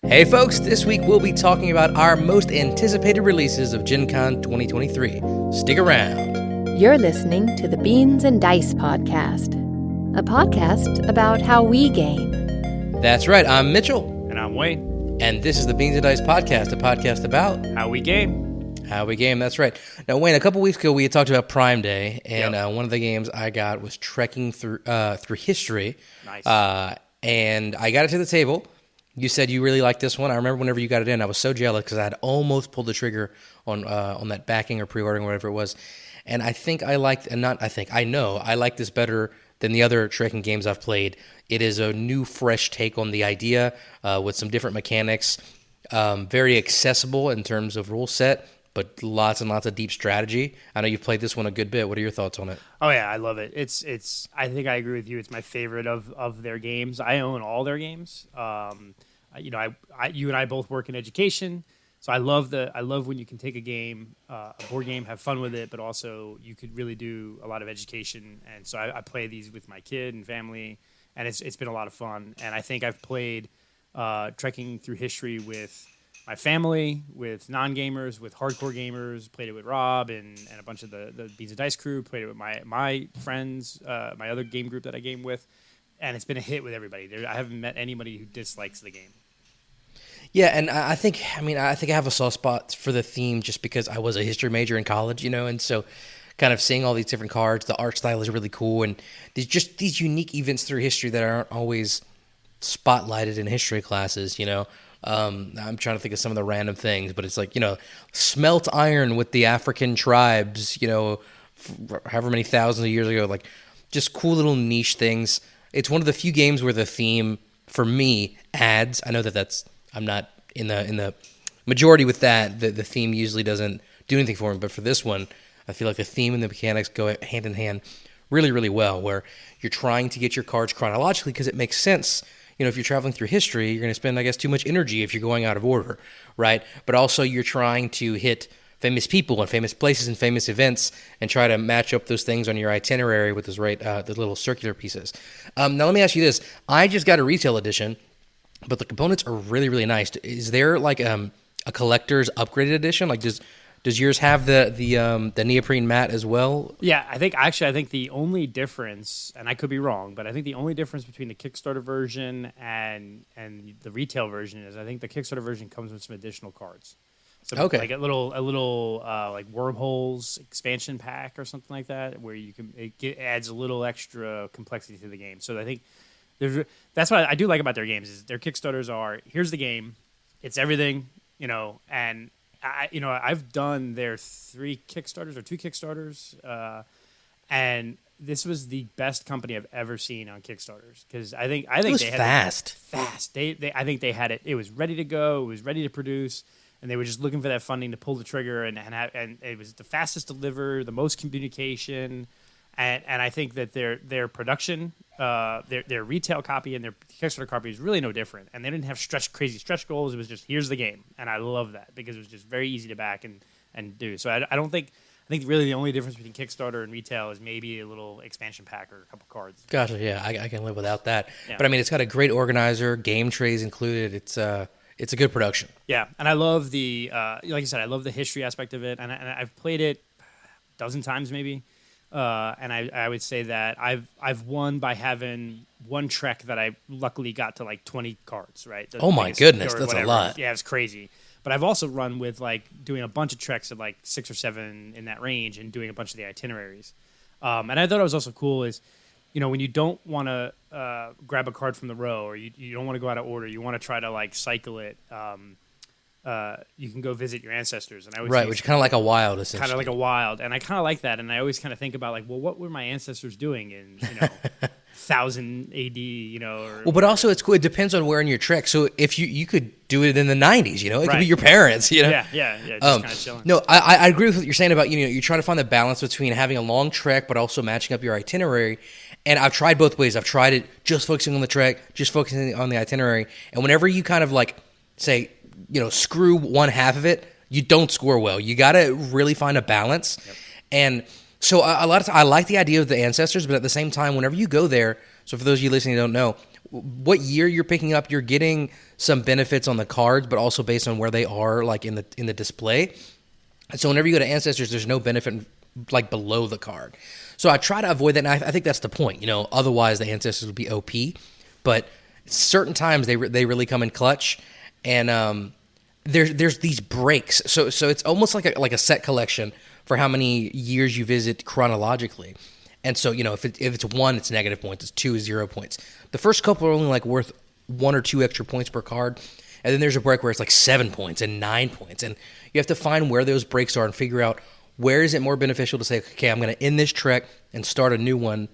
Hey folks, this week we'll be talking about our most anticipated releases of Gen Con 2023. Stick around. You're listening to the Beans and Dice Podcast, a podcast about how we game. That's right, I'm Mitchell. And I'm Wayne. And this is the Beans and Dice Podcast, a podcast about how we game. How we game, that's right. Now, Wayne, a couple weeks ago we had talked about Prime Day, and one of the games I got was Trekking Through History. Nice. And I got it to the table. You said you really liked this one. I remember whenever you got it in, I was so jealous because I had almost pulled the trigger on that backing or pre-ordering or whatever it was. And I think I liked, and not I think, I know I like this better than the other trekking games I've played. It is a new, fresh take on the idea with some different mechanics. Very accessible in terms of rule set, but lots and lots of deep strategy. I know you've played this one a good bit. What are your thoughts on it? Oh yeah, I love it. It's. I think I agree with you. It's my favorite of their games. I own all their games. You and I both work in education, so I love when you can take a game, a board game, have fun with it, but also you could really do a lot of education. And so I play these with my kid and family, and it's been a lot of fun. And I think I've played Trekking Through History with my family, with non-gamers, with hardcore gamers. Played it with Rob and a bunch of the Beans and Dice crew. Played it with my friends, my other game group that I game with, and it's been a hit with everybody. I haven't met anybody who dislikes the game. Yeah, and I think I have a soft spot for the theme just because I was a history major in college, and so kind of seeing all these different cards, the art style is really cool, and there's just these unique events through history that aren't always spotlighted in history classes, I'm trying to think of some of the random things, but it's like, smelt iron with the African tribes, however many thousands of years ago, like just cool little niche things. It's one of the few games where the theme for me adds. I know I'm not in the majority with that. The theme usually doesn't do anything for me, but for this one, I feel like the theme and the mechanics go hand in hand really, really well, where you're trying to get your cards chronologically because it makes sense. If you're traveling through history, you're going to spend, I guess, too much energy if you're going out of order, right? But also you're trying to hit famous people and famous places and famous events and try to match up those things on your itinerary with those the little circular pieces. Now, let me ask you this. I just got a retail edition, but the components are really, really nice. Is there like a collector's upgraded edition? Like, does yours have the neoprene mat as well? Yeah, I think the only difference, and I could be wrong, but I think the only difference between the Kickstarter version and the retail version is I think the Kickstarter version comes with some additional cards. So okay. Like a little like wormholes expansion pack or something like that, where it adds a little extra complexity to the game. So I think that's what I do like about their games is their Kickstarters are, here's the game, it's everything, and I've done their 3 Kickstarters or 2 Kickstarters, and this was the best company I've ever seen on Kickstarters because I think it was they had fast. I think they had it. It was ready to go. It was ready to produce, and they were just looking for that funding to pull the trigger, and it was the fastest deliver, the most communication, and I think that their production, their retail copy and their Kickstarter copy is really no different. And they didn't have crazy stretch goals. It was just, here's the game. And I love that because it was just very easy to back and do. So I think really the only difference between Kickstarter and retail is maybe a little expansion pack or a couple cards. Gotcha, yeah, I can live without that. Yeah. But it's got a great organizer, game trays included. It's a good production. Yeah, and I love the, like I said, I love the history aspect of it. And I've played it a dozen times maybe. And I would say that I've won by having one trek that I luckily got to like 20 cards, right? Oh my goodness, that's a lot. Yeah, it's crazy. But I've also run with like doing a bunch of treks at like 6 or 7 in that range and doing a bunch of the itineraries. And I thought it was also cool is, when you don't want to grab a card from the row or you don't want to go out of order, you want to try to like cycle it. You can go visit your ancestors, and I always which is kind of like a wild, essentially. Kind of like a wild, and I kind of like that, and I always kind of think about like, well, what were my ancestors doing in 1000 AD, or but also it's cool. It depends on where in your trek. So if you could do it in the 90s, it could be your parents, Yeah, just kind of chilling. No, I agree with what you're saying about you're trying to find the balance between having a long trek, but also matching up your itinerary. And I've tried both ways. I've tried it just focusing on the trek, just focusing on the itinerary, and whenever you kind of like say, screw one half of it, you don't score well. You got to really find a balance. Yep. And so a lot of I like the idea of the ancestors, but at the same time, whenever you go there, so for those of you listening who don't know, what year you're picking up, you're getting some benefits on the cards, but also based on where they are, like in the display. And so whenever you go to Ancestors, there's no benefit like below the card. So I try to avoid that, and I think that's the point. Otherwise the Ancestors would be OP. But certain times they really come in clutch, and there's these breaks. So it's almost like a set collection for how many years you visit chronologically. And so, if it's 1, it's negative points. It's 2 is 0 points. The first couple are only like worth 1 or 2 extra points per card. And then there's a break where it's like 7 points and 9 points. And you have to find where those breaks are and figure out where is it more beneficial to say, okay, I'm going to end this trek and start a new one.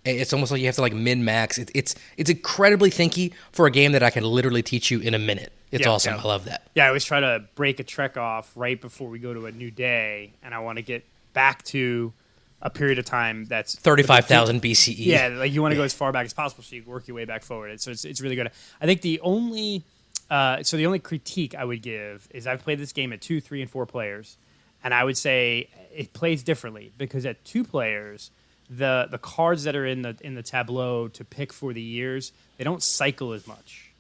It's almost like you have to like min-max. It's incredibly thinky for a game that I can literally teach you in a minute. It's awesome. Yeah. I love that. Yeah, I always try to break a trek off right before we go to a new day, and I want to get back to a period of time that's 35,000 BCE. Yeah, like you want to go as far back as possible so you can work your way back forward. So it's really good. I think the only critique I would give is I've played this game at 2, 3, and 4 players, and I would say it plays differently because at 2 players, the cards that are in the tableau to pick for the years, they don't cycle as much,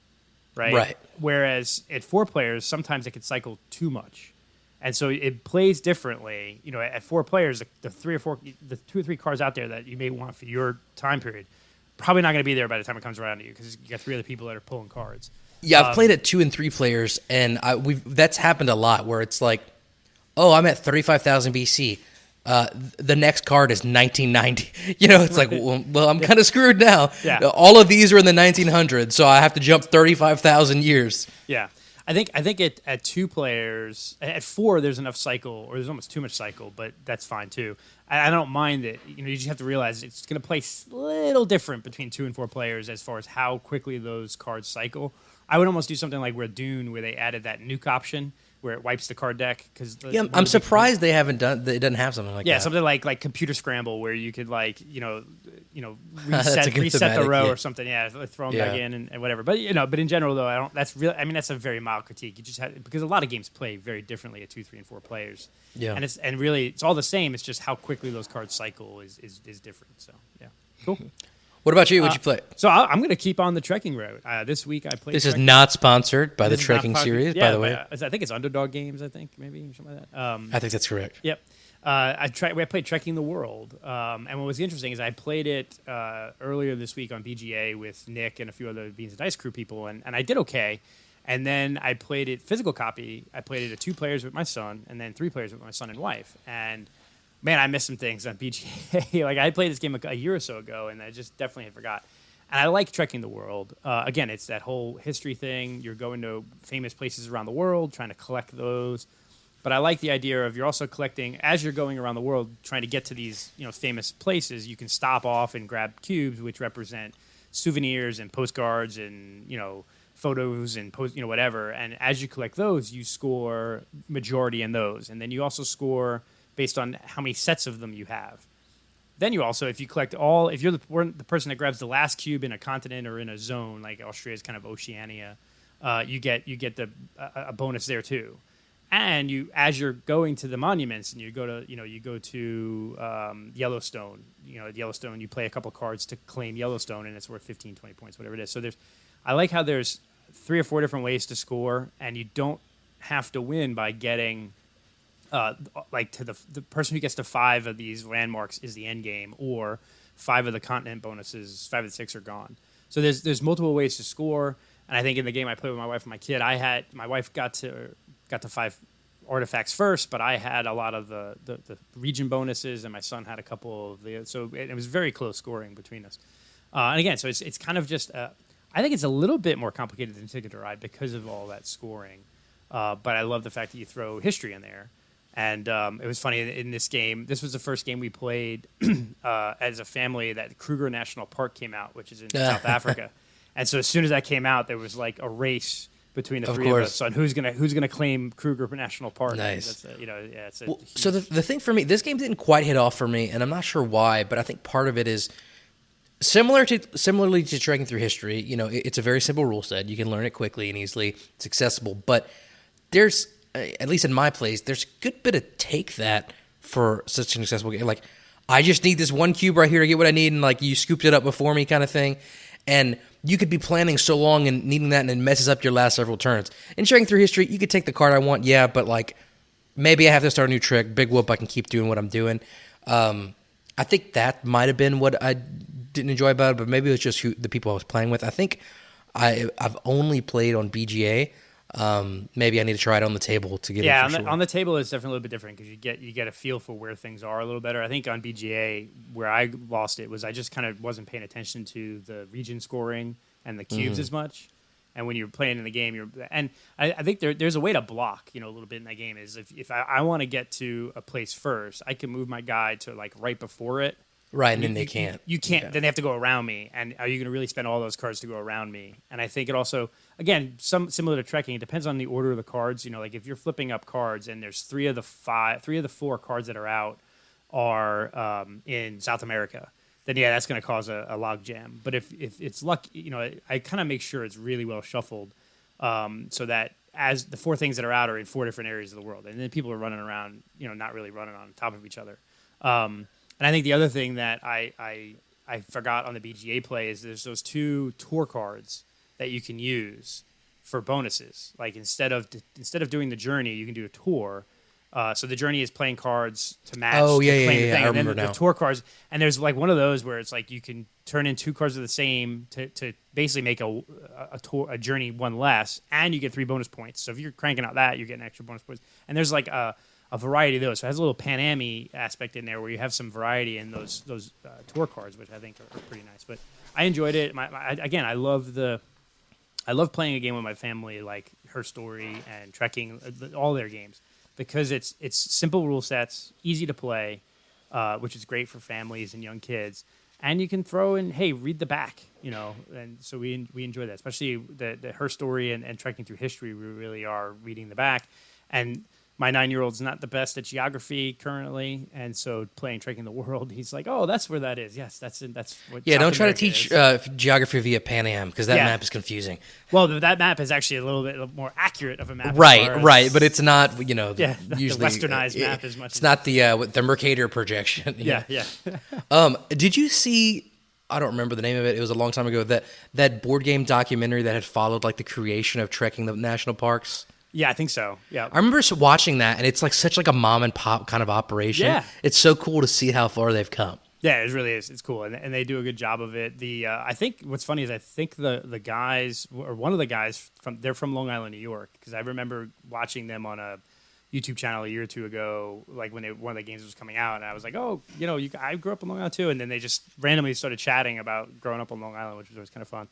right? Right. Whereas at 4 players, sometimes it can cycle too much. And so it plays differently. At 4 players, the 2 or 3 cards out there that you may want for your time period, probably not going to be there by the time it comes around to you because you got 3 other people that are pulling cards. Yeah, I've played at 2 and 3 players, and that's happened a lot where it's like, oh, I'm at 35,000 BC. The next card is 1990. It's like, well, I'm kind of screwed now. Yeah. All of these are in the 1900s, so I have to jump 35,000 years. Yeah. I think at 2 players, at 4 there's enough cycle, or there's almost too much cycle, but that's fine too. I don't mind it. You just have to realize it's going to play a little different between 2 and 4 players as far as how quickly those cards cycle. I would almost do something like Dune, where they added that nuke option, where it wipes the card deck. I'm surprised they haven't done. It doesn't have something like that. Yeah, something like Computer Scramble, where you could reset thematic, the row yeah. or something. Yeah, throw them back in and whatever. But but in general though, I don't. That's real. I mean, that's a very mild critique. You just have, because a lot of games play very differently at 2, 3, and 4 players. Yeah, and really it's all the same. It's just how quickly those cards cycle is different. So yeah, cool. What about you? What'd you play? So I'm going to keep on the trekking route. This week I played. This is not sponsored by the trekking series, by the way. I think it's Underdog Games. I think maybe something like that. I think that's correct. Yep. I played Trekking the World, and what was interesting is I played it earlier this week on BGA with Nick and a few other Beans and Dice crew people, and I did okay. And then I played it physical copy. I played it at 2 players with my son, and then 3 players with my son and wife. And man, I missed some things on BGA. Like I played this game a year or so ago, and I just definitely had forgot. And I like Trekking the World. Again, it's that whole history thing. You're going to famous places around the world, trying to collect those. But I like the idea of you're also collecting, as you're going around the world, trying to get to these famous places. You can stop off and grab cubes, which represent souvenirs and postcards and photos and whatever. And as you collect those, you score majority in those, and then you also score based on how many sets of them you have. Then you also, if you collect all, if you're the person that grabs the last cube in a continent or in a zone, like Australia's kind of Oceania, you get a bonus there too. And as you're going to the monuments and you go to Yellowstone, at Yellowstone you play a couple cards to claim Yellowstone, and it's worth 15, 20 points, whatever it is. So I like how there's 3 or 4 different ways to score, and you don't have to win by getting to the person who gets to 5 of these landmarks is the end game, or 5 of the continent bonuses, 5 of the 6 are gone. So there's multiple ways to score, and I think in the game I played with my wife and my kid, my wife got to 5 artifacts first, but I had a lot of the region bonuses, and my son had a couple of so it was very close scoring between us. And again, so it's kind of just I think it's a little bit more complicated than Ticket to Ride because of all that scoring. But I love the fact that you throw history in there. And it was funny, in this game, this was the first game we played as a family that Kruger National Park came out, which is in South Africa. And so as soon as that came out, there was like a race between the 3 of us on who's gonna claim Kruger National Park. Nice. That's so the thing for me, this game didn't quite hit off for me, and I'm not sure why, but I think part of it is similarly to Trekking Through History. It's a very simple rule set. You can learn it quickly and easily. It's accessible, but there's, at least in my place, there's a good bit of take that for such an accessible game. Like, I just need this one cube right here to get what I need, and like you scooped it up before me kind of thing. And you could be planning so long and needing that, and it messes up your last several turns. In Trekking Through History, you could take the card I want, yeah, but like maybe I have to start a new trick. Big whoop, I can keep doing what I'm doing. I think that might have been what I didn't enjoy about it, but maybe it was just the people I was playing with. I think I've only played on BGA. Maybe I need to try it on the table to get it for sure. On the table it's definitely a little bit different because you get a feel for where things are a little better. I think on BGA where I lost it was I just kind of wasn't paying attention to the region scoring and the cubes as much. And when you're playing in the game, I think there's a way to block, a little bit in that game. Is if I want to get to a place first, I can move my guy to like right before it. Right, and then they can't. You can't. Yeah. Then they have to go around me. And are you going to really spend all those cards to go around me? And I think it also, again, similar to trekking, it depends on the order of the cards. Like if you're flipping up cards and there's three of the four cards that are out are in South America, then yeah, that's going to cause a log jam. But if it's luck, I kind of make sure it's really well shuffled, so that as the four things that are out are in four different areas of the world, and then people are running around, not really running on top of each other. And I think the other thing that I forgot on the BGA play is there's those two tour cards that you can use for bonuses. Like instead of doing the journey, you can do a tour. So the journey is playing cards to match. Oh, yeah. I remember now. The tour cards, and there's like one of those where it's like you can turn in two cards of the same to basically make a journey one less, and you get 3 bonus points. So if you're cranking out that, you're getting extra bonus points. And there's like a variety of those. So it has a little Pan-Am-y aspect in there where you have some variety in those tour cards, which I think are pretty nice. But I enjoyed it. I love playing a game with my family, like Her Story and Trekking, all their games. Because it's simple rule sets, easy to play, which is great for families and young kids, and you can throw in, hey, read the back, and so we enjoy that, especially the Her Story and Trekking Through History. We really are reading the back, and my 9-year-old's not the best at geography currently, and so playing Trekking the World, he's like, "Oh, that's where that is. Yes, that's what." Yeah, South don't try America to teach is." geography via Pan Am because that map is confusing. Well, that map is actually a little bit more accurate of a map. Right, but it's not usually the westernized map as much. It's not the Mercator projection. Yeah. Did you see? I don't remember the name of it. It was a long time ago. That board game documentary that had followed like the creation of trekking the national parks. Yeah, I think so. Yeah, I remember watching that, and it's like such like a mom and pop kind of operation. Yeah, it's so cool to see how far they've come. Yeah, it really is. It's cool, and they do a good job of it. I think what's funny is I think the guys, or one of the guys they're from Long Island, New York, because I remember watching them on a YouTube channel a year or two ago, like when one of the games was coming out, and I was like, oh, I grew up in Long Island too, and then they just randomly started chatting about growing up on Long Island, which was always kind of fun.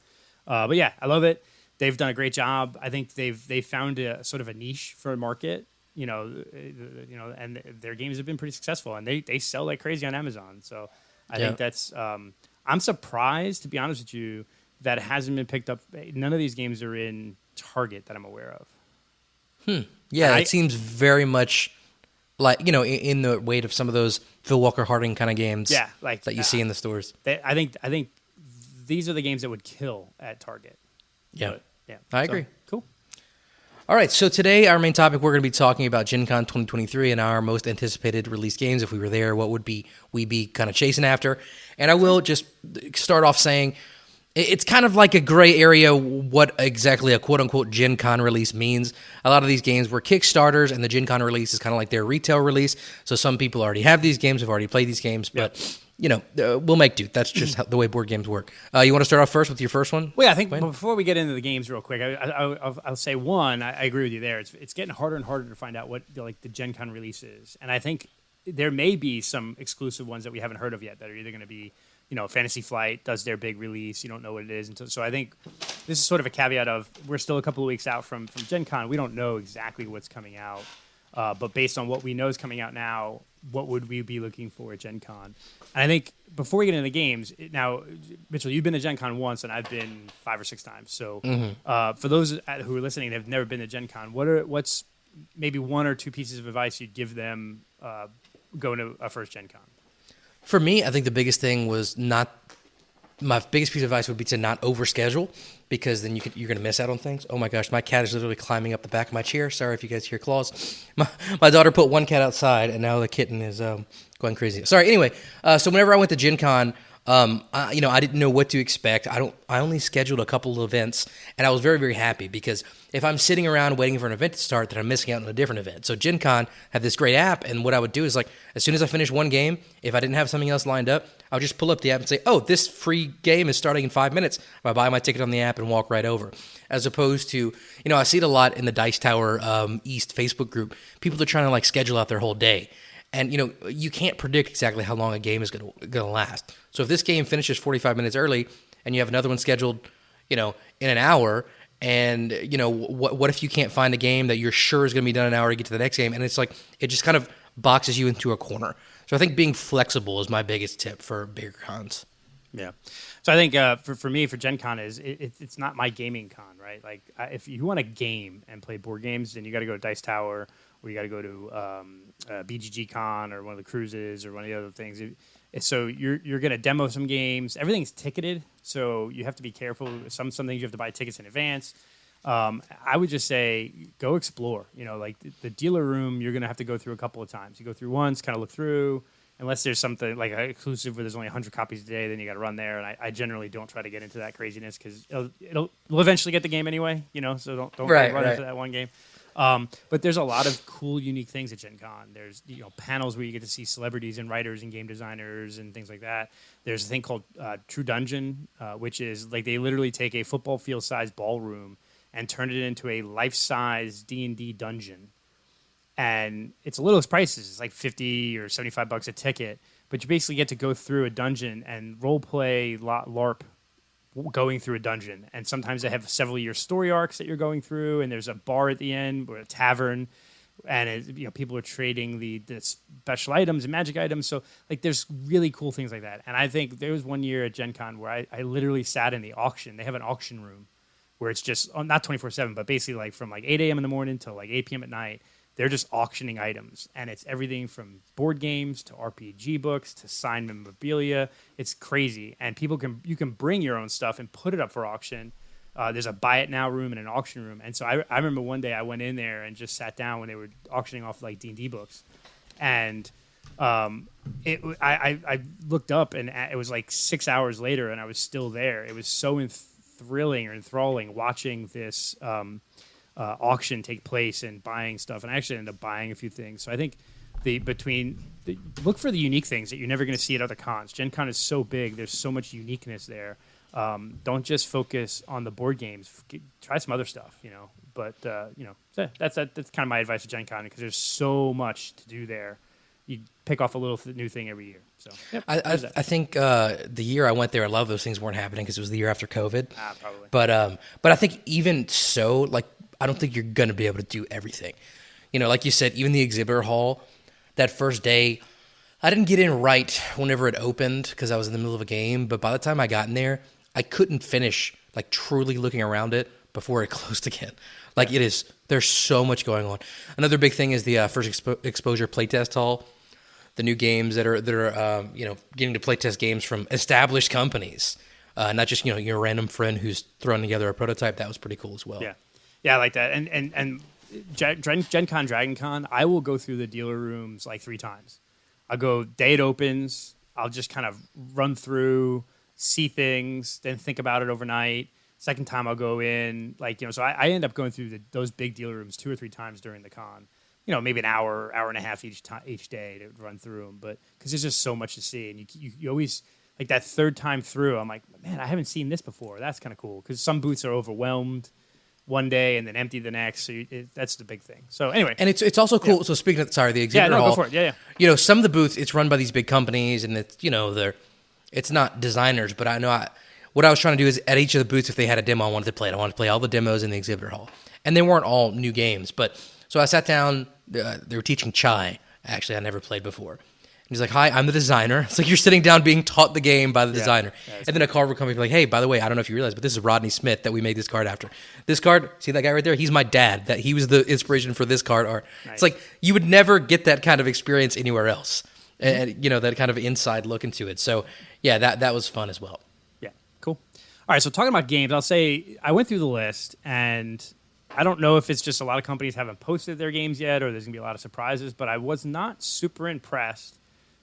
But yeah, I love it. They've done a great job. I think they've found a sort of a niche for a market, and their games have been pretty successful, and they sell like crazy on Amazon. So I think that's. I'm surprised, to be honest with you, that it hasn't been picked up. None of these games are in Target that I'm aware of. Yeah, it seems very much like in the weight of some of those Phil Walker Harding kind of games. Yeah, like that you see in the stores. I think these are the games that would kill at Target. Yeah. But, yeah. I agree. So, cool. All right. So today, our main topic, we're going to be talking about Gen Con 2023 and our most anticipated release games. If we were there, what would we be kind of chasing after? And I will just start off saying it's kind of like a gray area what exactly a quote-unquote Gen Con release means. A lot of these games were Kickstarters, and the Gen Con release is kind of like their retail release. So some people already have these games, have already played these games, but... we'll make do. That's just the way board games work. You want to start off first with your first one? Well, yeah, I think before we get into the games real quick, I'll say one, I agree with you there. It's getting harder and harder to find out what the Gen Con release is. And I think there may be some exclusive ones that we haven't heard of yet that are either going to be, Fantasy Flight does their big release. You don't know what it is. So I think this is sort of a caveat of we're still a couple of weeks out from Gen Con. We don't know exactly what's coming out. But based on what we know is coming out now, what would we be looking for at Gen Con? And I think before we get into the games, now, Mitchell, you've been to Gen Con once, and I've been 5 or 6 times. So for those who are listening and have never been to Gen Con, what's maybe 1 or 2 pieces of advice you'd give them going to a first Gen Con? For me, I think the biggest thing was my biggest piece of advice would be to not overschedule, because then you're going to miss out on things. Oh my gosh, my cat is literally climbing up the back of my chair. Sorry if you guys hear claws. My daughter put one cat outside, and now the kitten is going crazy. Sorry. Anyway, so whenever I went to Gen Con, I didn't know what to expect. I only scheduled a couple of events, and I was very, very happy because if I'm sitting around waiting for an event to start, then I'm missing out on a different event. So Gen Con had this great app, and what I would do is like, as soon as I finish one game, if I didn't have something else lined up, I would just pull up the app and say, oh, this free game is starting in 5 minutes. I buy my ticket on the app and walk right over. As opposed to, I see it a lot in the Dice Tower East Facebook group. People are trying to like schedule out their whole day. And, you can't predict exactly how long a game is going to last. So if this game finishes 45 minutes early and you have another one scheduled, in an hour, and, what if you can't find a game that you're sure is going to be done in an hour to get to the next game? And it's like, it just kind of boxes you into a corner. So I think being flexible is my biggest tip for bigger cons. Yeah. So I think for me, for Gen Con, it's not my gaming con, right? Like if you want to game and play board games, then you got to go to Dice Tower, or you got to go to BGG Con or one of the cruises or one of the other things. So you're going to demo some games. Everything's ticketed, so you have to be careful. Some things you have to buy tickets in advance. I would just say go explore. Like the dealer room, you're going to have to go through a couple of times. You go through once, kind of look through. Unless there's something like an exclusive where there's only 100 copies a day, then you got to run there. And I generally don't try to get into that craziness because it'll eventually get the game anyway. So don't run into that one game. But there's a lot of cool, unique things at Gen Con. There's panels where you get to see celebrities and writers and game designers and things like that. There's a thing called True Dungeon, which is like they literally take a football field-sized ballroom and turn it into a life-size D&D dungeon. And it's a little prices. It's like $50 or $75 a ticket. But you basically get to go through a dungeon and role play LARP going through a dungeon. And sometimes they have several year story arcs that you're going through, and there's a bar at the end or a tavern, and people are trading the special items and magic items. So like there's really cool things like that. And I think there was one year at Gen Con where I literally sat in the auction. They have an auction room where it's just not 24/7, but basically like from like 8 a.m. in the morning till like 8 p.m. at night. They're just auctioning items, and it's everything from board games to RPG books to signed memorabilia. It's crazy, and you can bring your own stuff and put it up for auction. There's a buy it now room and an auction room, and so I remember one day I went in there and just sat down when they were auctioning off like D&D books, and I looked up and it was like 6 hours later, and I was still there. It was so enthralling watching this. Auction take place and buying stuff, and I actually ended up buying a few things. So I think look for the unique things that you're never going to see at other cons. Gen Con is so big; there's so much uniqueness there. Don't just focus on the board games. Try some other stuff, But that's kind of my advice to Gen Con because there's so much to do there. You pick off a little new thing every year. So yep, I think the year I went there, a lot of those things weren't happening because it was the year after COVID. Probably. But I think even so, like. I don't think you're going to be able to do everything. Like you said, even the exhibitor hall, that first day, I didn't get in right whenever it opened because I was in the middle of a game. But by the time I got in there, I couldn't finish like truly looking around it before it closed again. Like there's so much going on. Another big thing is the first exposure playtest hall, the new games that are getting to playtest games from established companies, not just your random friend who's throwing together a prototype. That was pretty cool as well. Yeah, I like that. And Gen Con, Dragon Con, I will go through the dealer rooms like 3 times. I'll go day it opens. I'll just kind of run through, see things, then think about it overnight. Second time I'll go in, so I end up going through those big dealer rooms 2 or 3 times during the con. Maybe an hour and a half each day to run through them. But because there's just so much to see, and you always like that third time through. I'm like, man, I haven't seen this before. That's kind of cool because some booths are overwhelmed one day and then empty the next. So that's the big thing. So anyway, and it's also cool. Yeah. So speaking of the exhibitor hall, go for it. Yeah. Some of the booths it's run by these big companies, and it's not designers, but I know what I was trying to do is at each of the booths, if they had a demo, I wanted to play it. I wanted to play all the demos in the exhibitor hall, and they weren't all new games. But so I sat down. They were teaching Chai. Actually, I never played before. And he's like, hi, I'm the designer. It's like you're sitting down being taught the game by the designer. And then a card will come and be like, hey, by the way, I don't know if you realize, but this is Rodney Smith that we made this card after. This card, see that guy right there? He's my dad. That he was the inspiration for this card art. Nice. It's like you would never get that kind of experience anywhere else. And that kind of inside look into it. So yeah, that was fun as well. Yeah, cool. All right, so talking about games, I'll say I went through the list, and I don't know if it's just a lot of companies haven't posted their games yet or there's going to be a lot of surprises, but I was not super impressed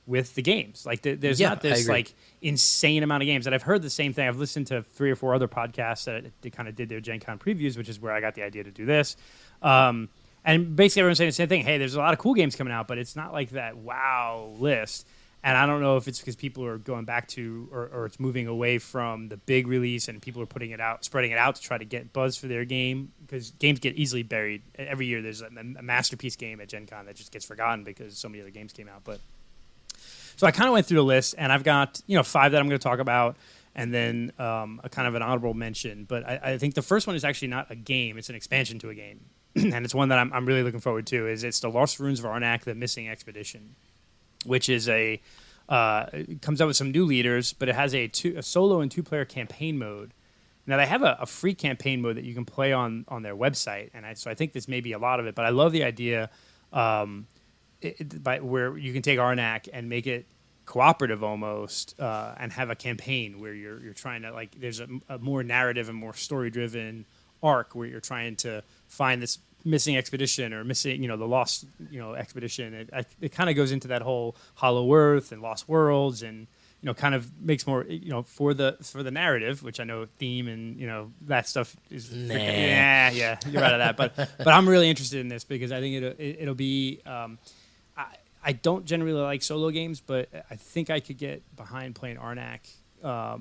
with the games. Like there's Yeah, not I this agree. like insane amount of games. And I've heard the same thing. I've listened to 3 or 4 other podcasts that they kind of did their Gen Con previews, which is where I got the idea to do this. And basically everyone's saying the same thing. Hey, there's a lot of cool games coming out, but it's not like that wow list. And I don't know if it's because people are going back to, or it's moving away from the big release, and people are putting it out, spreading it out to try to get buzz for their game, because games get easily buried. Every year there's a masterpiece game at Gen Con that just gets forgotten because so many other games came out. But so I kind of went through the list, and I've got 5 that I'm going to talk about, and then a kind of an honorable mention. But I think the first one is actually not a game; it's an expansion to a game, and it's one that I'm really looking forward to. It's the Lost Ruins of Arnak: The Missing Expedition, which is it comes out with some new leaders, but it has a solo and 2-player campaign mode. Now they have a free campaign mode that you can play on their website, and so I think this may be a lot of it. But I love the idea where you can take Arnak and make it cooperative almost, and have a campaign where you're trying to, like, there's a more narrative and more story driven arc where you're trying to find this missing expedition or missing, the lost, expedition. It kind of goes into that whole Hollow Earth and Lost Worlds, and kind of makes more, for the narrative, which I know theme and that stuff is yeah, you're out of that. But I'm really interested in this because I think it'll be. I don't generally like solo games, but I think I could get behind playing Arnak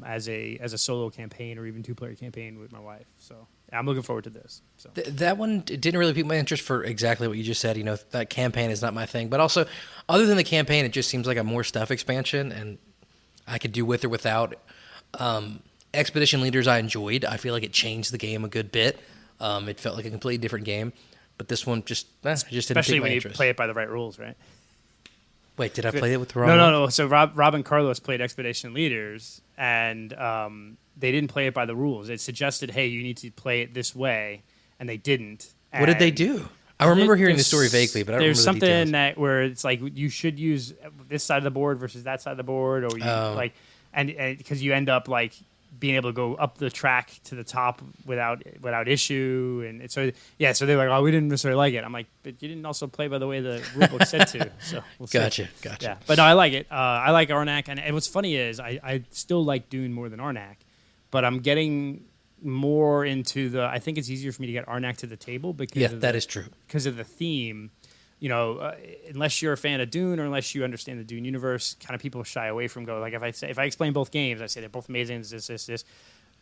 as a solo campaign or even 2-player campaign with my wife. So I'm looking forward to this. So That one didn't really pique my interest for exactly what you just said. That campaign is not my thing. But also, other than the campaign, it just seems like a more stuff expansion, and I could do with or without. Expedition Leaders I enjoyed. I feel like it changed the game a good bit. It felt like a completely different game. But this one just didn't especially pique my when you interest. play it by the right rules, right? Wait, did I play it with the wrong one? No. So Rob and Carlos played Expedition Leaders, and they didn't play it by the rules. It suggested, hey, you need to play it this way, and they didn't. What did they do? I remember hearing the There's- story vaguely, but I don't there's remember the something details. that where it's like you should use this side of the board versus that side of the board, or you and because you end up like being able to go up the track to the top without issue, and so they're like, oh, we didn't necessarily like it. I'm like, but you didn't also play by the way the rulebook said to. So we'll see. Gotcha. Yeah, but no, I like it. I like Arnak, and what's funny is I still like Dune more than Arnak, but I'm getting more into I think it's easier for me to get Arnak to the table because that is true. because of the theme. Unless you're a fan of Dune or unless you understand the Dune universe, kind of people shy away from like if I explain both games, I say they're both amazing. This.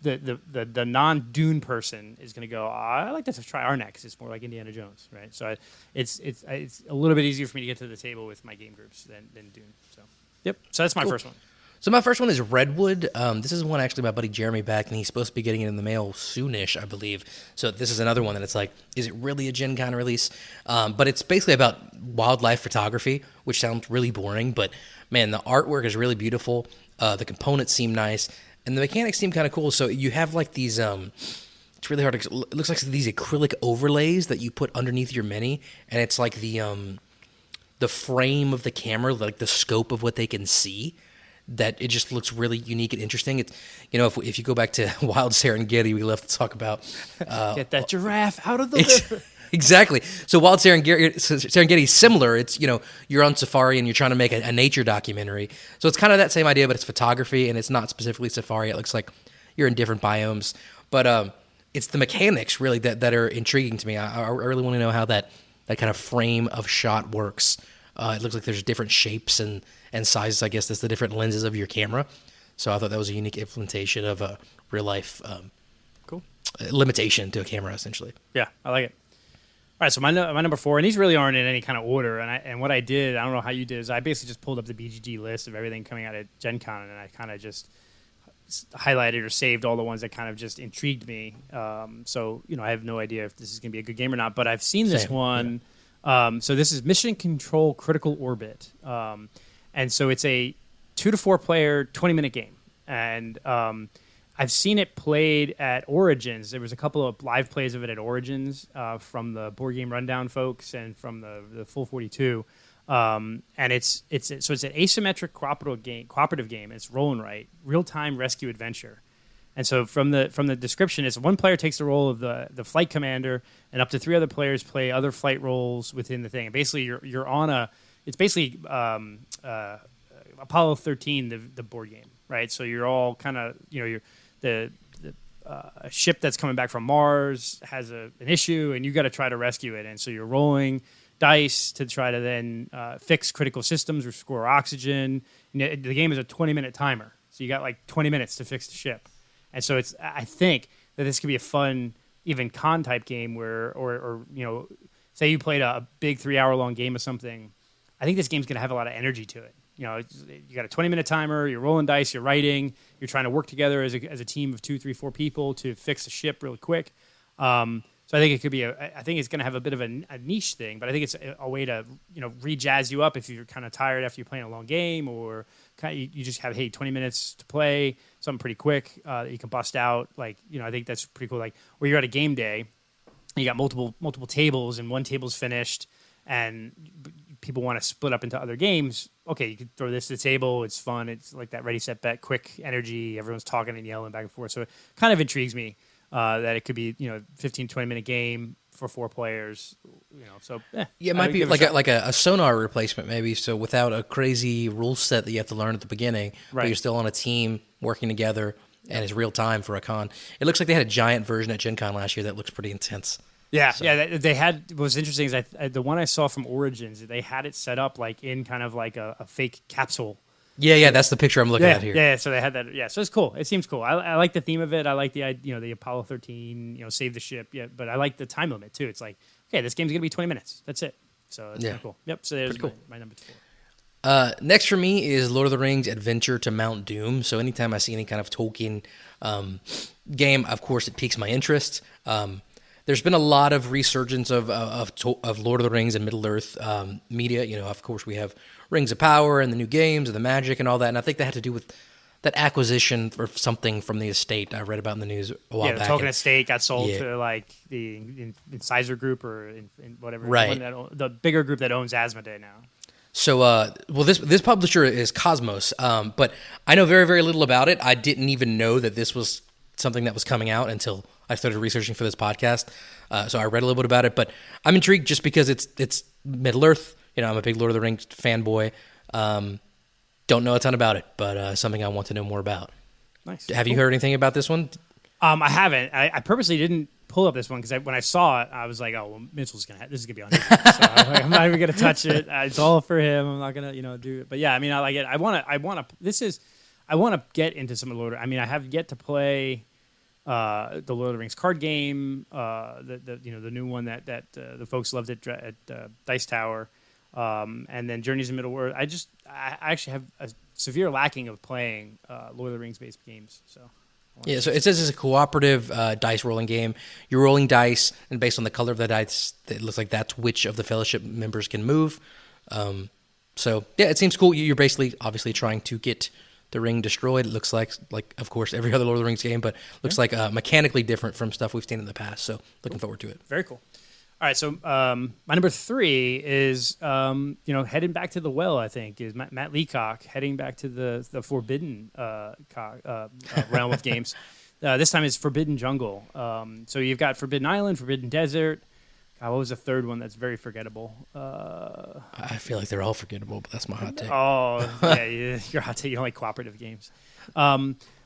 The non-Dune person is going to go, I like to try Arnak because it's more like Indiana Jones, right? So it's a little bit easier for me to get to the table with my game groups than Dune. So yep. So that's my first one. So my first one is Redwood. This is one actually my buddy Jeremy backed, and he's supposed to be getting it in the mail soonish, I believe. So this is another one that it's like, is it really a Gen Con release? But it's basically about wildlife photography, which sounds really boring. But, man, the artwork is really beautiful. The components seem nice. And the mechanics seem kind of cool. So you have like these... it's really hard. It looks like these acrylic overlays that you put underneath your mini. And it's like the frame of the camera, like the scope of what they can see. That it just looks really unique and interesting. It's, if you go back to Wild Serengeti, we love to talk about Get that giraffe out of the river. Exactly. So Wild Serengeti is similar. It's you're on safari and you're trying to make a nature documentary. So it's kind of that same idea, but it's photography and it's not specifically safari. It looks like you're in different biomes, but it's the mechanics really that are intriguing to me. I really want to know how that kind of frame of shot works. It looks like there's different shapes and sizes. I guess that's the different lenses of your camera. So I thought that was a unique implementation of a real life Cool limitation to a camera, essentially. Yeah, I like it. All right, so my number 4, and these really aren't in any kind of order. And what I did, I don't know how you did, is I basically just pulled up the BGG list of everything coming out at Gen Con, and I kind of just highlighted or saved all the ones that kind of just intrigued me. So I have no idea if this is going to be a good game or not, but I've seen this one. Yeah. So this is Mission Control Critical Orbit. And so it's a 2 to 4 player, 20-minute game. And I've seen it played at Origins. There was a couple of live plays of it at Origins from the Board Game Rundown folks and from the Full 42. And it's an asymmetric cooperative game. It's roll and write, real-time rescue adventure. And so from the description, it's one player takes the role of the flight commander, and up to 3 other players play other flight roles within the thing. And basically, you're on a. It's basically Apollo 13, the board game, right? So you're all kind of, you're the a ship that's coming back from Mars has an issue, and you got to try to rescue it. And so you're rolling dice to try to then fix critical systems or score oxygen. The game is a 20-minute timer, so you got like 20 minutes to fix the ship. And so I think that this could be a fun, even con type game where, or say you played a big 3-hour-long game of something. I think this game's going to have a lot of energy to it. You got a 20-minute timer, you're rolling dice, you're writing, you're trying to work together as a team of 2, 3, 4 people to fix the ship really quick. So I think it could be I think it's going to have a bit of a niche thing, but I think it's a way to, re-jazz you up if you're kind of tired after you're playing a long game, or you just have, 20 minutes to play something pretty quick that you can bust out. I think that's pretty cool. Like where you're at a game day, and you got multiple tables, and one table's finished, and people want to split up into other games. Okay, you could throw this to the table. It's fun. It's like that ready, set, bet, quick energy. Everyone's talking and yelling back and forth. So it kind of intrigues me that it could be 15, 20-minute game for 4 players. It might be like a sonar replacement maybe. So without a crazy rule set that you have to learn at the beginning, right, but you're still on a team working together, and it's real time for a con. It looks like they had a giant version at Gen Con last year that looks pretty intense. Yeah, so. Yeah. They had. What was interesting is the one I saw from Origins, they had it set up like in kind of like a fake capsule. Yeah, that's the picture I'm looking at here. Yeah, so they had that. Yeah, so it's cool. It seems cool. I like the theme of it. I like the the Apollo 13, save the ship. Yeah, but I like the time limit too. It's like, okay, this game's gonna be 20 minutes. That's it. So it's pretty cool. Yep. So there's my number 4. Next for me is Lord of the Rings Adventure to Mount Doom. So anytime I see any kind of Tolkien game, of course, it piques my interest. There's been a lot of resurgence of Lord of the Rings and Middle-earth media. Of course, we have Rings of Power and the new games and the magic and all that. And I think that had to do with that acquisition or something from the estate I read about in the news a while back. Yeah, the Tolkien estate got sold to like the Incisor Group or in whatever. Right. The bigger group that owns Asmodee now. So, this publisher is Cosmos, but I know very, very little about it. I didn't even know that this was something that was coming out until I started researching for this podcast. So I read a little bit about it, but I'm intrigued just because it's Middle-earth. I'm a big Lord of the Rings fanboy. Don't know a ton about it, but something I want to know more about. Nice. Have you heard anything about this one? I haven't. I purposely didn't pull up this one because when I saw it, I was like, "Oh, well, Mitchell's this is gonna be on his so I'm not even gonna touch it. It's all for him. I'm not gonna do it." But yeah, I mean, I like it. I want to get into some of the Lord. I mean, I have yet to play the Lord of the Rings card game. The new one that the folks loved at Dice Tower. And then Journeys in Middle-earth. I actually have a severe lacking of playing Lord of the Rings based games. So so it says it's a cooperative dice rolling game. You're rolling dice, and based on the color of the dice, it looks like that's which of the Fellowship members can move. So it seems cool. You're basically obviously trying to get the ring destroyed. It looks like of course every other Lord of the Rings game, but looks like mechanically different from stuff we've seen in the past. So looking forward to it. Very cool. All right, so my number 3 is heading back to the well. I think is Matt Leacock heading back to the Forbidden realm of games. This time it's Forbidden Jungle. So you've got Forbidden Island, Forbidden Desert. God, what was the third one that's very forgettable? I feel like they're all forgettable, but that's my hot take. Oh, yeah, your hot take. You don't like cooperative games.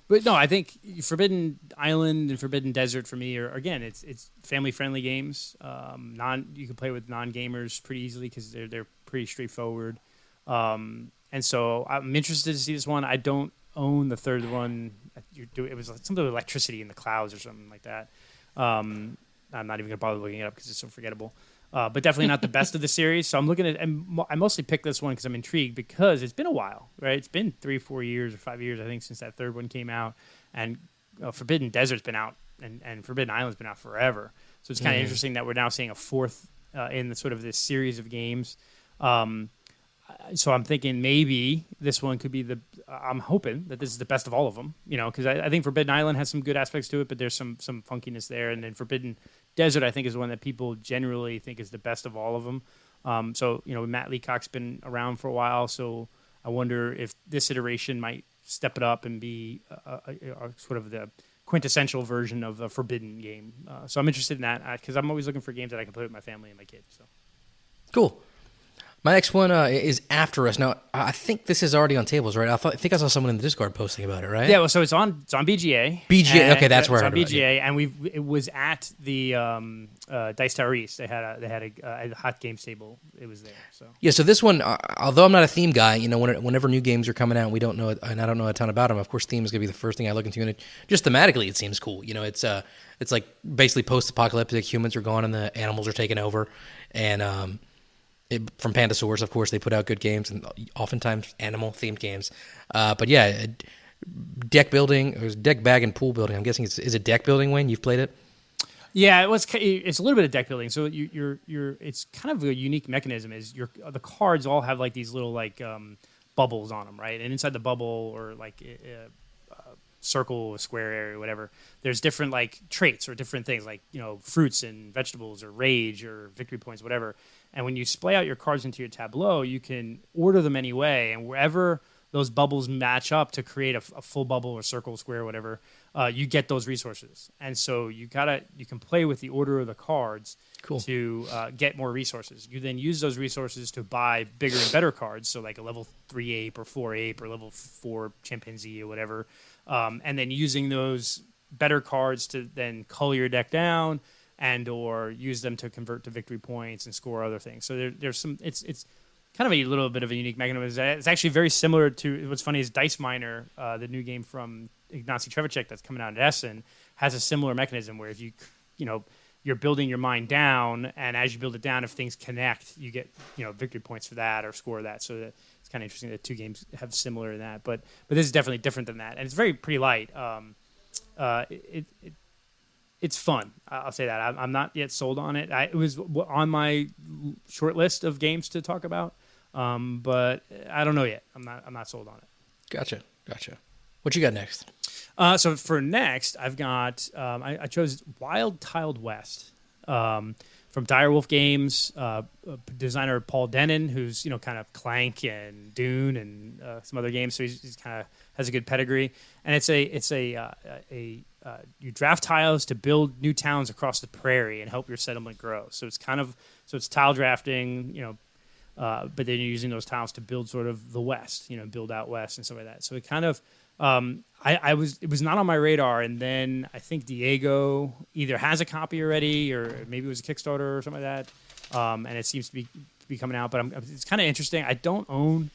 But no, I think Forbidden Island and Forbidden Desert for me are, again, it's family friendly games. You can play with non gamers pretty easily because they're pretty straightforward. And so I'm interested to see this one. I don't own the third one. It was something with electricity in the clouds or something like that. I'm not even gonna bother looking it up because it's so forgettable. But definitely not the best of the series. So I'm looking at, and I mostly picked this one because I'm intrigued because it's been a while, right? It's been 3, 4 years or 5 years, I think, since that third one came out. And Forbidden Desert's been out, and Forbidden Island's been out forever. So it's kind of interesting that we're now seeing a fourth in the sort of this series of games. So I'm thinking maybe this one could be I'm hoping that this is the best of all of them, because I think Forbidden Island has some good aspects to it, but there's some funkiness there. And then Forbidden Desert, I think, is one that people generally think is the best of all of them. So Matt Leacock's been around for a while, so I wonder if this iteration might step it up and be a sort of the quintessential version of a Forbidden game. So I'm interested in that because I'm always looking for games that I can play with my family and my kids. So cool. My next one is After Us. Now, I think this is already on tables, right? I think I saw someone in the Discord posting about it, right? Yeah, well, so it's on BGA. BGA, okay, that's where I heard heard about it. BGA, and it was at the Dice Tower East. They had a hot games table. It was there. So yeah. So this one, although I'm not a theme guy, whenever new games are coming out, and we don't know, and I don't know a ton about them. Of course, theme is going to be the first thing I look into, and just thematically, it seems cool. It's like basically post-apocalyptic. Humans are gone, and the animals are taking over, and from Pandasaurus, of course, they put out good games and oftentimes animal-themed games. But yeah, deck building, or deck bag and pool building. I'm guessing is it deck building, Wayne? You've played it? yeah, it's a little bit of deck building. So it's kind of a unique mechanism. The cards all have like these little like bubbles on them, right? And inside the bubble or like circle, square area, whatever, there's different like traits or different things like fruits and vegetables or rage or victory points, whatever. And when you splay out your cards into your tableau, you can order them any way, and wherever those bubbles match up to create a full bubble or circle, square, whatever, you get those resources. And so you can play with the order of the cards to get more resources. You then use those resources to buy bigger and better cards, so like a level 3 ape or 4 ape or level 4 chimpanzee or whatever, and then using those better cards to then color your deck down and or use them to convert to victory points and score other things. So there's some. It's kind of a little bit of a unique mechanism. It's actually very similar to what's funny is Dice Miner, the new game from Ignacy Trzewiczek that's coming out at Essen, has a similar mechanism where if you're building your mind down, and as you build it down, if things connect, you get victory points for that or score that. So it's kind of interesting that two games have similar in that. But this is definitely different than that, and it's pretty light. It's fun. I'll say that. I'm not yet sold on it. It was on my short list of games to talk about, but I don't know yet. I'm not sold on it. Gotcha. What you got next? So for next, I've got I chose Wild Tiled West from Direwolf Games, designer Paul Denon, who's kind of Clank and Dune and some other games. So he's kind of has a good pedigree, and it's you draft tiles to build new towns across the prairie and help your settlement grow. So it's tile drafting, but then you're using those tiles to build sort of the West, build out West and stuff like that. So it kind of it was not on my radar, and then I think Diego either has a copy already or maybe it was a Kickstarter or something like that, and it seems to be coming out. But it's kind of interesting. I don't own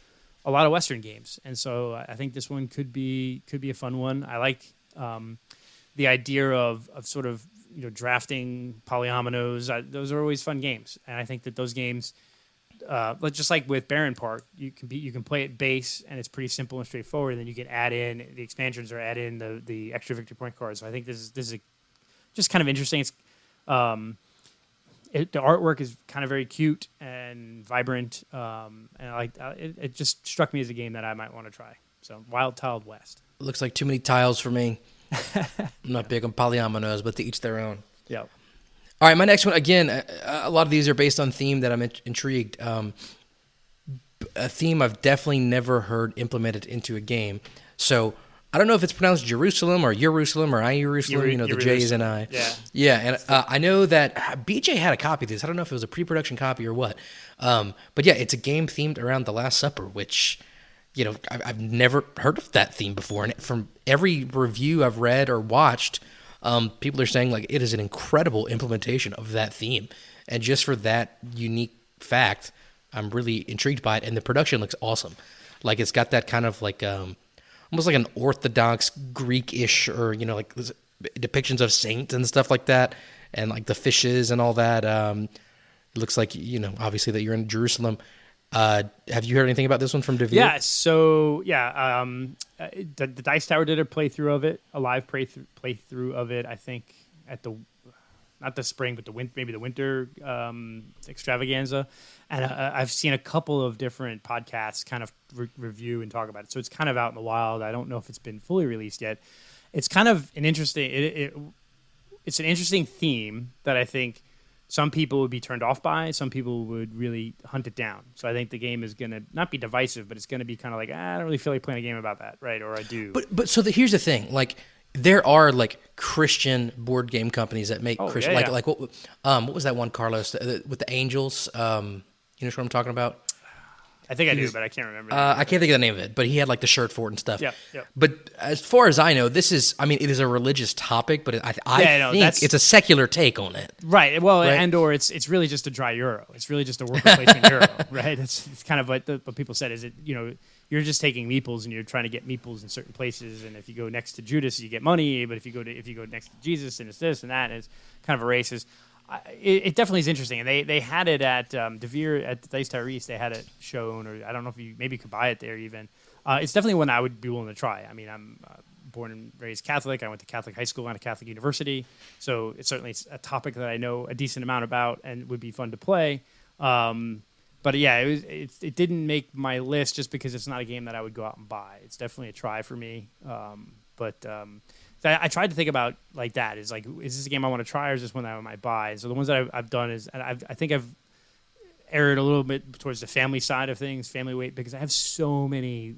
a lot of Western games, and so I think this one could be a fun one. I like the idea of sort of drafting polyominoes. Those are always fun games, and I think that those games, just like with Barren Park, you can play it base and it's pretty simple and straightforward. And then you can add in the expansions or add in the extra victory point cards. So I think this is just kind of interesting. It's the artwork is kind of very cute and vibrant, and it just struck me as a game that I might want to try. So Wild Tiled West. Looks like too many tiles for me. I'm not big on polyominoes, but to each their own. Yeah. All right, my next one, again, a lot of these are based on theme that I'm intrigued. A theme I've definitely never heard implemented into a game. So I don't know if it's pronounced Jerusalem or Jerusalem or Jerusalem. The J is an I. Yeah. Yeah, and I know that BJ had a copy of this. I don't know if it was a pre-production copy or what. But yeah, it's a game themed around the Last Supper, which... I've never heard of that theme before, and from every review I've read or watched, people are saying like it is an incredible implementation of that theme, and just for that unique fact, I'm really intrigued by it. And the production looks awesome, like it's got that kind of like almost like an Orthodox Greek-ish or like depictions of saints and stuff like that, and like the fishes and all that. It looks like obviously that you're in Jerusalem. Have you heard anything about this one from Devere? Yeah, so the Dice Tower did a playthrough of it, a live playthrough of it. I think at not the spring, but maybe the winter extravaganza, and I've seen a couple of different podcasts kind of review and talk about it. So it's kind of out in the wild. I don't know if it's been fully released yet. It's kind of an interesting. It's an interesting theme that I think some people would be turned off by. Some people would really hunt it down. So I think the game is going to not be divisive, but it's going to be kind of like, I don't really feel like playing a game about that, right? Or I do. But so here's the thing. Like, there are like Christian board game companies that make Christian. Yeah. Like what was that one, Carlos, with the angels? You know what I'm talking about? I think I do, but I can't remember. I can't think of the name of it, but he had like the shirt for it and stuff. Yeah. But as far as I know, it is a religious topic, but I think it's a secular take on it. Right. Well, and/or it's really just a dry euro. It's really just a worker placement euro, right? It's kind of what people said is you're just taking meeples and you're trying to get meeples in certain places, and if you go next to Judas, you get money, but if you go next to Jesus, and it's this and that, and it's kind of a racist. It definitely is interesting, and they had it at De Vere at the Dice Tower East. They had it shown, or I don't know if you maybe could buy it there even. It's definitely one I would be willing to try. I mean, I'm born and raised Catholic. I went to Catholic high school and a Catholic university, so it's certainly a topic that I know a decent amount about and would be fun to play. But yeah, it didn't make my list just because it's not a game that I would go out and buy. It's definitely a try for me, but. I tried to think about like that. Is this a game I want to try, or is this one that I might buy? So the ones that I've done is, and I think I've erred a little bit towards the family side of things, family weight, because I have so many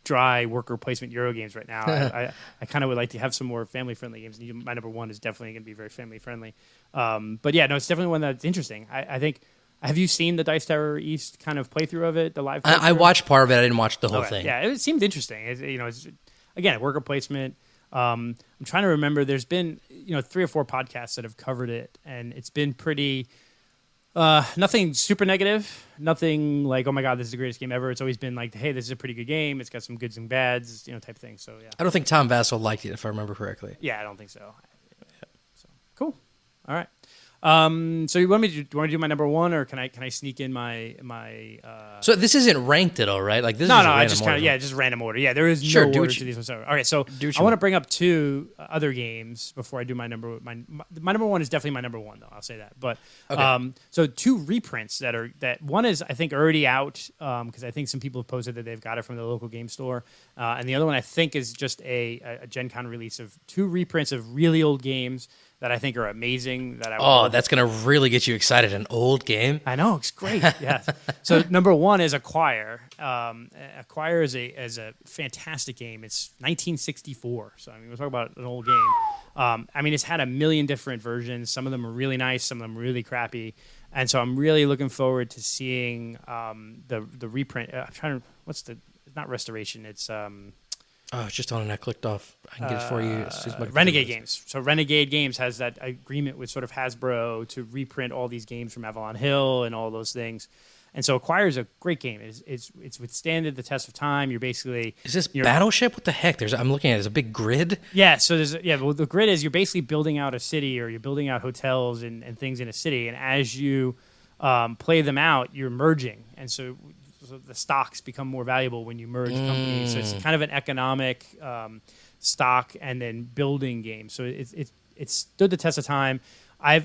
dry worker placement Euro games right now. I kind of would like to have some more family friendly games. And my number one is definitely going to be very family friendly. But yeah, no, it's definitely one that's interesting. I think. Have you seen the Dice Tower East kind of playthrough of it? The live. I watched part of it. I didn't watch the whole thing. Yeah, it seemed interesting. It's again worker placement. I'm trying to remember. There's been 3 or 4 podcasts that have covered it, and it's been pretty. Nothing super negative. Nothing like, oh my god, this is the greatest game ever. It's always been like, hey, this is a pretty good game. It's got some goods and bads, type thing. So yeah. I don't think Tom Vassell liked it, if I remember correctly. Yeah, I don't think so. So cool. All right. So you want to do my number one, or can I sneak in my? So this isn't ranked at all, right? Like this no, is I just kind of just random order. Yeah, there is no order to these ones. All right, so I want to bring up 2 other games before I do my number. My number one is definitely my number one, though. I'll say that. But okay. So 2 reprints that one is I think already out because I think some people have posted that they've got it from the local game store, and the other one I think is just a Gen Con release of 2 reprints of really old games that I think are amazing. That's going to really get you excited. An old game. I know, it's great. Yeah. So number one is Acquire. Acquire is a fantastic game. It's 1964. So I mean, we're talking about an old game. I mean, it's had a million different versions. Some of them are really nice. Some of them are really crappy. And so I'm really looking forward to seeing the reprint. I'm trying to. It's not restoration. It's. It's just on and I clicked off. I can get it for you. Renegade Games. So Renegade Games has that agreement with sort of Hasbro to reprint all these games from Avalon Hill and all those things. And so Acquire is a great game. It's withstanded the test of time. You're basically... Is this Battleship? What the heck? I'm looking at it. There's a big grid? Yeah, so the grid is you're basically building out a city, or you're building out hotels and things in a city. And as you play them out, you're merging. And so the stocks become more valuable when you merge companies. So it's kind of an economic stock and then building game. So it stood the test of time. I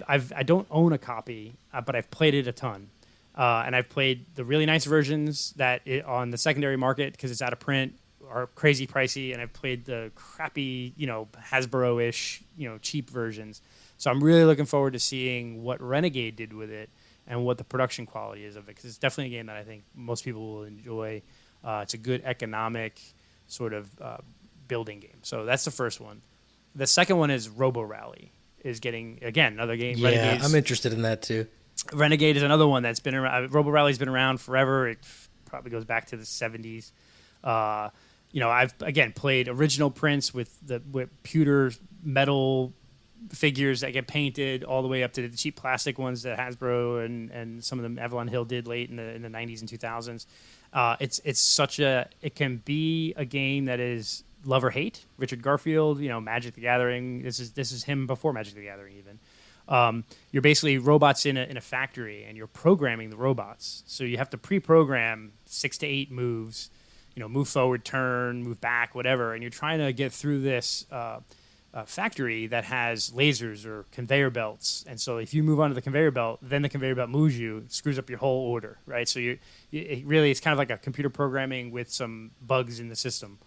don't own a copy, but I've played it a ton. And I've played the really nice versions on the secondary market because it's out of print are crazy pricey, and I've played the crappy, Hasbro-ish, cheap versions. So I'm really looking forward to seeing what Renegade did with it and what the production quality is of it, because it's definitely a game that I think most people will enjoy. It's a good economic sort of building game. So that's the first one. The second one is Robo Rally, is getting, again, another game. Yeah, Renegades. I'm interested in that too. Renegade is another one that's been around. Robo Rally's been around forever. It probably goes back to the 70s. I've, again, played original prints with pewter metal figures that get painted all the way up to the cheap plastic ones that Hasbro and some of them Avalon Hill did late in the 90s and 2000s. It can be a game that is love or hate. Richard Garfield, Magic the Gathering. This is him before Magic the Gathering even. You're basically robots in a factory, and you're programming the robots. So you have to pre-program 6 to 8 moves. Move forward, turn, move back, whatever, and you're trying to get through this factory that has lasers or conveyor belts. And so if you move onto the conveyor belt, then the conveyor belt moves you, it screws up your whole order, right? So it's kind of like a computer programming with some bugs in the system.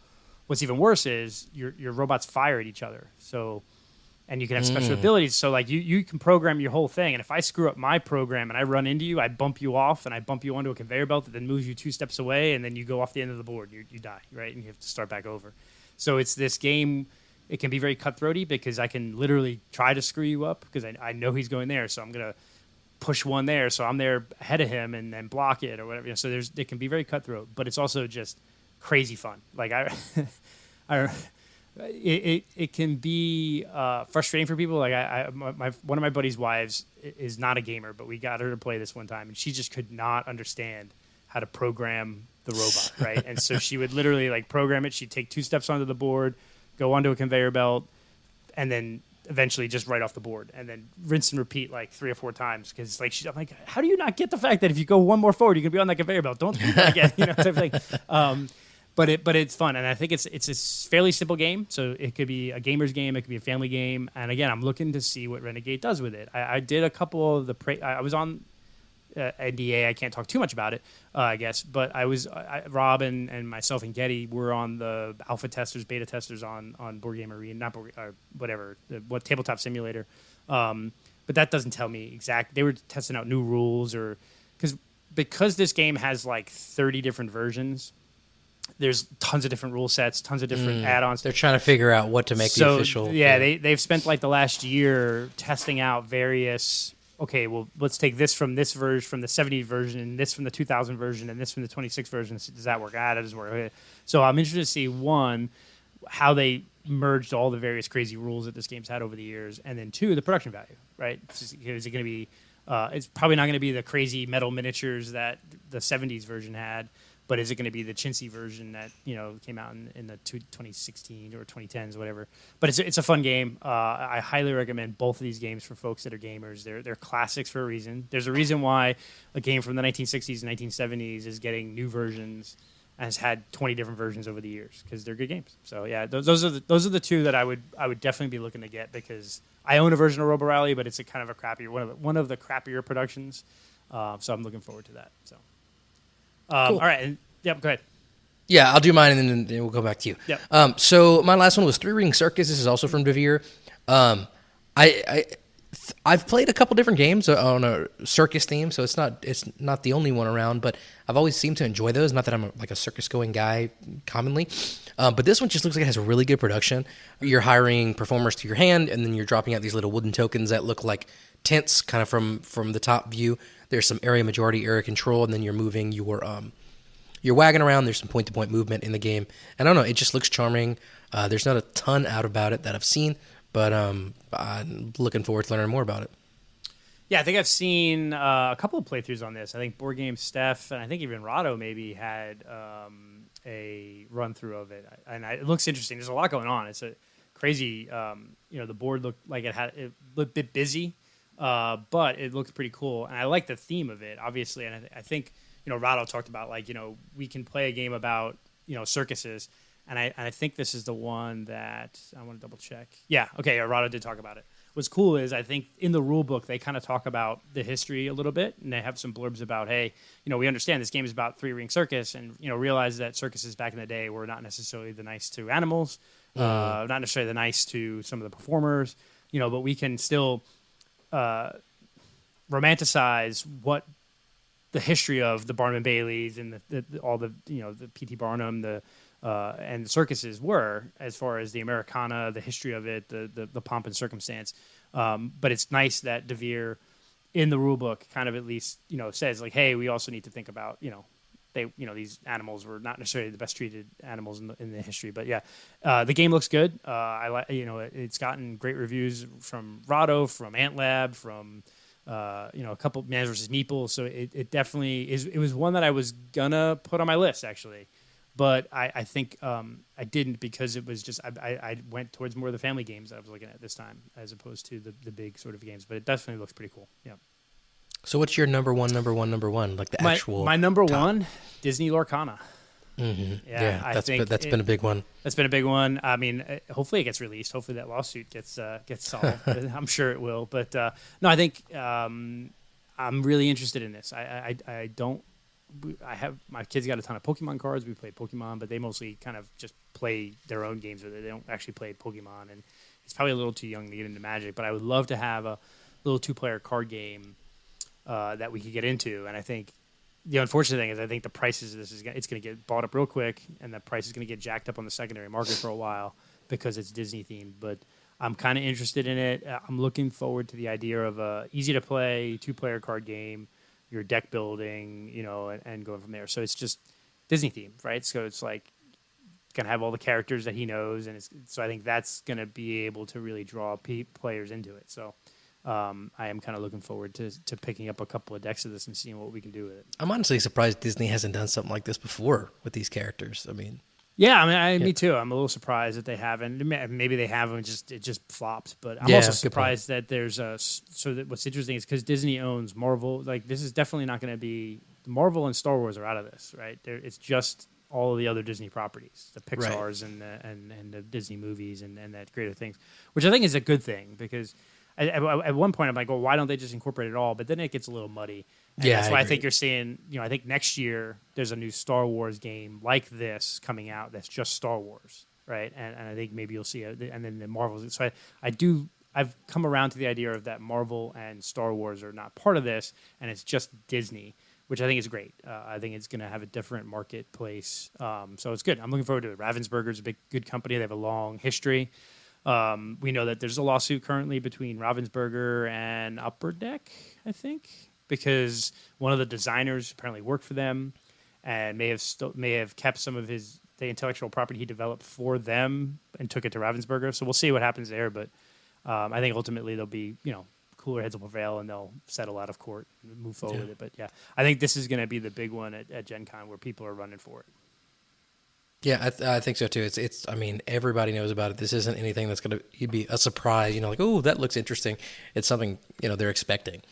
What's even worse is your robots fire at each other. So, and you can have special abilities. So like you can program your whole thing. And if I screw up my program and I run into you, I bump you off and I bump you onto a conveyor belt that then moves you 2 steps away, and then you go off the end of the board. You die, right? And you have to start back over. So it's this game. It can be very cutthroaty because I can literally try to screw you up because I know he's going there. So I'm going to push one there, so I'm there ahead of him and then block it or whatever. You know, so it can be very cutthroat, but it's also just crazy fun. Like it can be frustrating for people. Like one of my buddy's wives is not a gamer, but we got her to play this one time, and she just could not understand how to program the robot, right? And so she would literally like program it. She'd take 2 steps onto the board, go onto a conveyor belt, and then eventually just right off the board, and then rinse and repeat like 3 or 4 times. Because like I'm like, how do you not get the fact that if you go one more forward, you can be on that conveyor belt? Don't do that again, you know, type of thing. But it's fun, and I think it's a fairly simple game. So it could be a gamer's game, it could be a family game, and again, I'm looking to see what Renegade does with it. I did a couple of I was on NDA. I can't talk too much about it, I guess, but Rob and myself and Getty were on the alpha testers, beta testers on Board Game Arena, not board, or whatever, what tabletop simulator. But that doesn't tell me exact. They were testing out new rules, or because this game has like 30 different versions. There's tons of different rule sets, tons of different add-ons. They're trying to figure out what to make the official. Yeah, they've spent like the last year testing out various. Okay, well, let's take this from this version, from the 70 version, this from the 2000 version, and this from the 26 version. Does that work? That doesn't work. Okay. So I'm interested to see, one, how they merged all the various crazy rules that this game's had over the years, and then 2, the production value, right? Is it going to be? It's probably not going to be the crazy metal miniatures that the 70s version had. But is it going to be the chintzy version that came out in the 2016 or 2010s, whatever? But it's a fun game. I highly recommend both of these games for folks that are gamers. They're classics for a reason. There's a reason why a game from the 1960s and 1970s is getting new versions and has had 20 different versions over the years because they're good games. So yeah, those are the 2 that I would definitely be looking to get because I own a version of Robo Rally, but it's a kind of a crappier one of the crappier productions. So I'm looking forward to that. So. Cool. All right. Yep, go ahead. Yeah, I'll do mine, and then we'll go back to you. Yep. So my last one was Three Ring Circus. This is also from Devere. I've played a couple different games on a circus theme, so it's not the only one around, but I've always seemed to enjoy those. Not that I'm like a circus-going guy commonly, but this one just looks like it has a really good production. You're hiring performers to your hand, and then you're dropping out these little wooden tokens that look like tents, kind of from the top view. There's some area majority, area control, and then you're moving your wagon around. There's some point-to-point movement in the game. And I don't know, it just looks charming. There's not a ton out about it that I've seen, but I'm looking forward to learning more about it. Yeah, I think I've seen a couple of playthroughs on this. I think Board Game Steph, and I think even Rado maybe had a run-through of it. And it looks interesting. There's a lot going on. It's a crazy, the board looked like it looked a bit busy, but it looked pretty cool. And I like the theme of it, obviously. And I think, Rado talked about, we can play a game about, circuses. And I think this is the one that I want to double check. Yeah, okay, Rado did talk about it. What's cool is I think in the rule book, they kind of talk about the history a little bit. And they have some blurbs about, hey, we understand this game is about three-ring circus. And, realize that circuses back in the day were not necessarily the nice to animals, not necessarily the nice to some of the performers, but we can still romanticize what the history of the Barnum and Baileys and all the P.T. Barnum, and the circuses were, as far as the Americana, the history of it, the pomp and circumstance. But it's nice that Devere, in the rule book, kind of at least says like, hey, we also need to think about these animals were not necessarily the best treated animals in the history. But yeah, the game looks good. I like it's gotten great reviews from Rado, from Ant Lab, from a couple Man vs. Meeple. So it definitely is. It was one that I was gonna put on my list actually, but I think I didn't because it was just I went towards more of the family games that I was looking at this time as opposed to the big sort of games. But it definitely looks pretty cool. Yeah. So what's your number one? Like the actual my number top. One, Disney Lorcana. Mm-hmm. Yeah, that's been a big one. That's been a big one. I mean, hopefully it gets released. Hopefully that lawsuit gets solved. I'm sure it will. But no, I think I'm really interested in this. I have my kids got a ton of Pokemon cards. We play Pokemon, but they mostly kind of just play their own games with it. They don't actually play Pokemon, and it's probably a little too young to get into Magic. But I would love to have a little 2-player card game that we could get into. And I think the unfortunate thing is I think the prices of this it's going to get bought up real quick, and the price is going to get jacked up on the secondary market for a while because it's Disney themed. But I'm kind of interested in it. I'm looking forward to the idea of a easy to play 2-player card game, your deck building, and going from there. So it's just Disney themed, right? So it's like gonna have all the characters that he knows, and so I think that's gonna be able to really draw players into it. So I am kind of looking forward to picking up a couple of decks of this and seeing what we can do with it. I'm honestly surprised Disney hasn't done something like this before with these characters. I mean, yeah, me too. I'm a little surprised that they haven't. Maybe they haven't. It just flopped. But I'm also surprised that there's what's interesting is because Disney owns Marvel. Like this is definitely not going to be Marvel and Star Wars are out of this, right? It's just all of the other Disney properties, the Pixar's and the Disney movies and that Greater Things, which I think is a good thing because at one point I'm like, well, why don't they just incorporate it all? But then it gets a little muddy. And that's why I think you're seeing, I think next year there's a new Star Wars game like this coming out that's just Star Wars, right? And I think maybe you'll see it, and then the Marvels. So I've come around to the idea of that Marvel and Star Wars are not part of this, and it's just Disney, which I think is great. I think it's going to have a different marketplace. So it's good. I'm looking forward to it. Ravensburger's a good company. They have a long history. We know that there's a lawsuit currently between Ravensburger and Upper Deck, I think, because one of the designers apparently worked for them and may have kept some of the intellectual property he developed for them and took it to Ravensburger. So we'll see what happens there. But I think ultimately there'll be, cooler heads will prevail and they'll settle out of court and move forward with it. But yeah, I think this is going to be the big one at Gen Con where people are running for it. Yeah, I think so too. It's. I mean, everybody knows about it. This isn't anything that's going to be a surprise. Like, oh, that looks interesting. It's something they're expecting.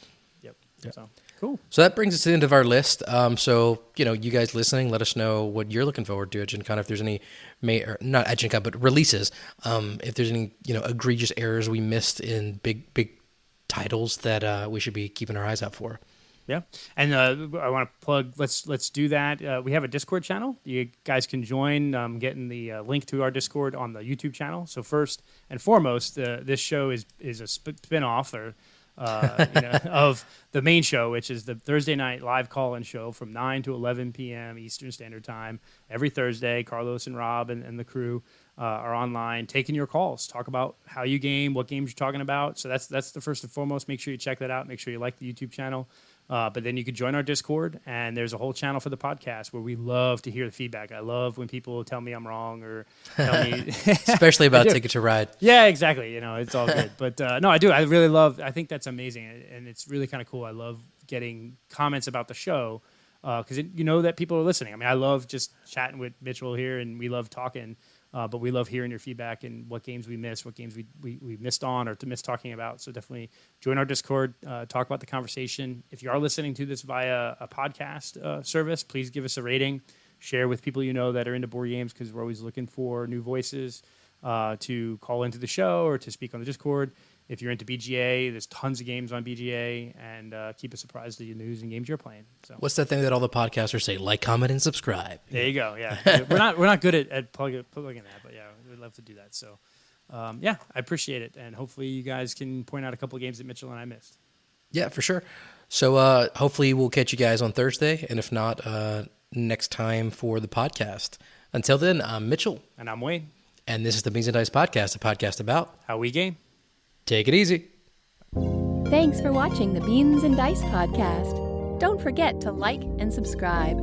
Yep. So cool. So that brings us to the end of our list. So you guys listening, let us know what you're looking forward to at Gen Con. If there's any, not at Gen Con, but releases. If there's any egregious errors we missed in big titles that we should be keeping our eyes out for. Yeah, and I want to plug. Let's do that. We have a Discord channel. You guys can join. I'm getting the link to our Discord on the YouTube channel. So first and foremost, this show is a spin-off of the main show, which is the Thursday night live call-in show from 9 to 11 p.m. Eastern Standard Time every Thursday. Carlos and Rob and the crew are online taking your calls. Talk about how you game, what games you're talking about. So that's the first and foremost. Make sure you check that out. Make sure you like the YouTube channel. But then you could join our Discord, and there's a whole channel for the podcast where we love to hear the feedback. I love when people tell me I'm wrong or tell me... Especially about Ticket to Ride. Yeah, exactly. It's all good. But no, I do. I really love... I think that's amazing, and it's really kind of cool. I love getting comments about the show because that people are listening. I mean, I love just chatting with Mitchell here, and we love talking. But we love hearing your feedback and what games we missed, what games we missed on or missed talking about. So definitely join our Discord, talk about the conversation. If you are listening to this via a podcast service, please give us a rating. Share with people that are into board games because we're always looking for new voices to call into the show or to speak on the Discord. If you're into BGA, there's tons of games on BGA, and keep us surprised of the news and games you're playing. So, what's that thing that all the podcasters say? Like, comment, and subscribe. There you go. Yeah, we're not good at plugging that, but yeah, we'd love to do that. So, I appreciate it, and hopefully you guys can point out a couple of games that Mitchell and I missed. Yeah, for sure. So hopefully we'll catch you guys on Thursday, and if not, next time for the podcast. Until then, I'm Mitchell. And I'm Wayne. And this is the Beans and Dice Podcast, a podcast about how we game. Take it easy. Thanks for watching the Beans and Dice Podcast. Don't forget to like and subscribe.